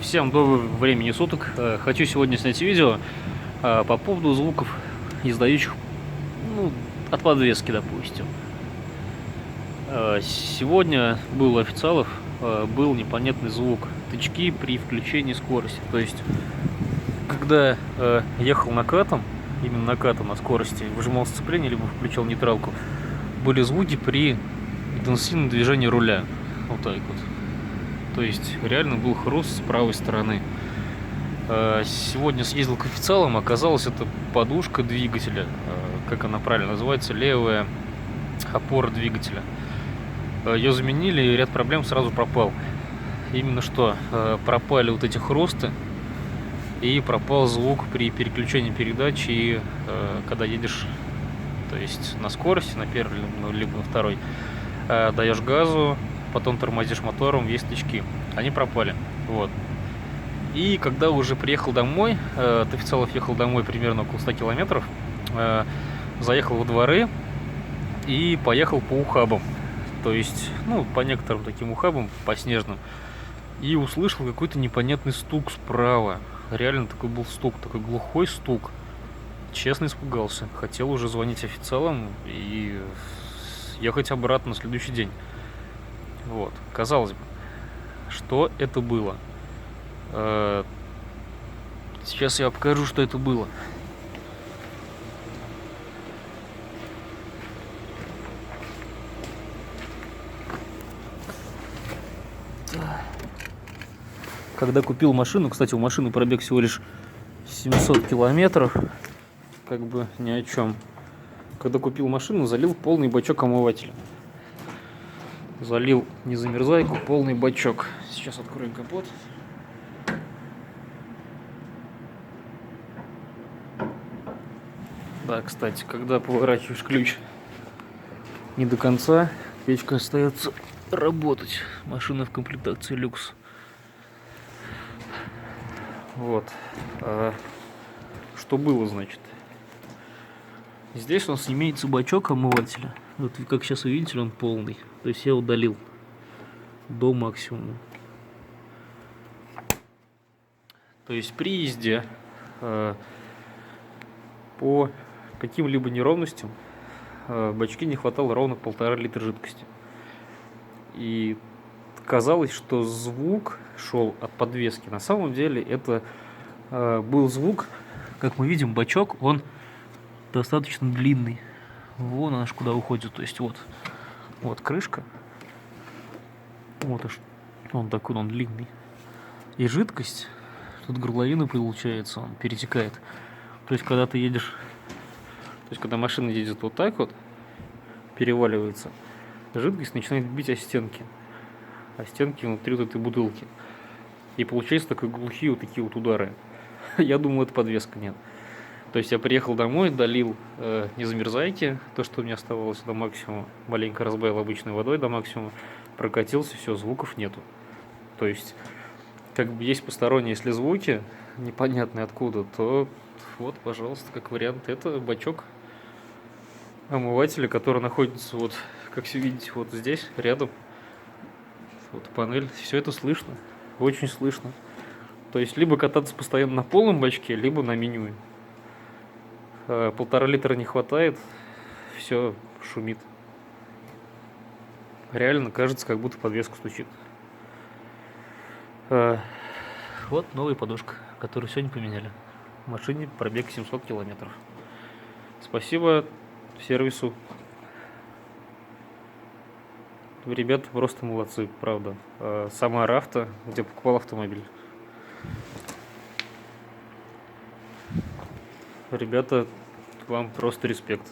Всем доброго времени суток. Хочу сегодня снять видео по поводу звуков, издающих, ну, от подвески, допустим. Сегодня был у официалов, был непонятный звук тычки при включении скорости. То есть, когда ехал накатом, именно накатом на скорости, выжимал сцепление, либо включал нейтралку, были звуки при интенсивном движении руля. Вот так вот. То есть реально был хруст с правой стороны. Сегодня съездил к официалам, оказалось, это подушка двигателя, как она правильно называется, левая опора двигателя. Ее заменили, и ряд проблем сразу пропал. Именно что пропали вот эти хрусты, и пропал звук при переключении передач, и когда едешь, то есть на скорости, на первой либо на второй, даешь газу, потом тормозишь мотором, есть тычки. Они пропали. Вот. И когда уже приехал домой, от официалов ехал домой примерно около 100 километров, заехал во дворы и поехал по ухабам. То есть, ну, по некоторым таким ухабам, по снежным. И услышал какой-то непонятный стук справа. Реально такой был стук, такой глухой стук. Честно испугался. Хотел уже звонить официалам и ехать обратно на следующий день. Вот, казалось бы, что это было? Сейчас я покажу, что это было. Когда купил машину, кстати, у машины пробег всего лишь 700 километров, как бы ни о чем. Когда купил машину, залил полный бачок омывателя. Залил незамерзайку, полный бачок. Сейчас откроем капот. Да, кстати, когда поворачиваешь ключ не до конца, печка остается работать. Машина в комплектации люкс. Вот. Что было, значит? Здесь у нас имеется бачок омывателя. Вот как сейчас вы видите, он полный. То есть я удалил до максимума. То есть при езде по каким-либо неровностям в бачке не хватало ровно 1,5 литра жидкости. И казалось, что звук шел от подвески. На самом деле это был звук, как мы видим, бачок, он достаточно длинный. Вон аж куда уходит. То есть вот крышка. Вот аж он такой, он длинный. И жидкость, тут горловина получается, он перетекает. То есть когда ты едешь, то есть когда машина едет вот так вот, переваливается, жидкость начинает бить о стенки. О стенки внутри вот этой бутылки. И получается такие глухие вот такие вот удары. Я думал, это подвеска, нет. То есть я приехал домой, долил незамерзайки, то, что у меня оставалось до максимума, маленько разбавил обычной водой до максимума, прокатился, все, звуков нету. То есть, как бы есть посторонние, если звуки непонятные откуда, то вот, пожалуйста, как вариант, это бачок омывателя, который находится вот, как все видите, вот здесь, рядом. Вот панель, все это слышно, очень слышно. То есть, либо кататься постоянно на полном бачке, либо на минимуме. 1,5 литра не хватает, все шумит. Реально кажется, как будто подвеску стучит. Вот новая подушка, которую сегодня поменяли. В машине пробег 700 километров. Спасибо сервису. Ребята просто молодцы, правда. Самара Авто, где покупал автомобиль. Ребята, вам просто респект.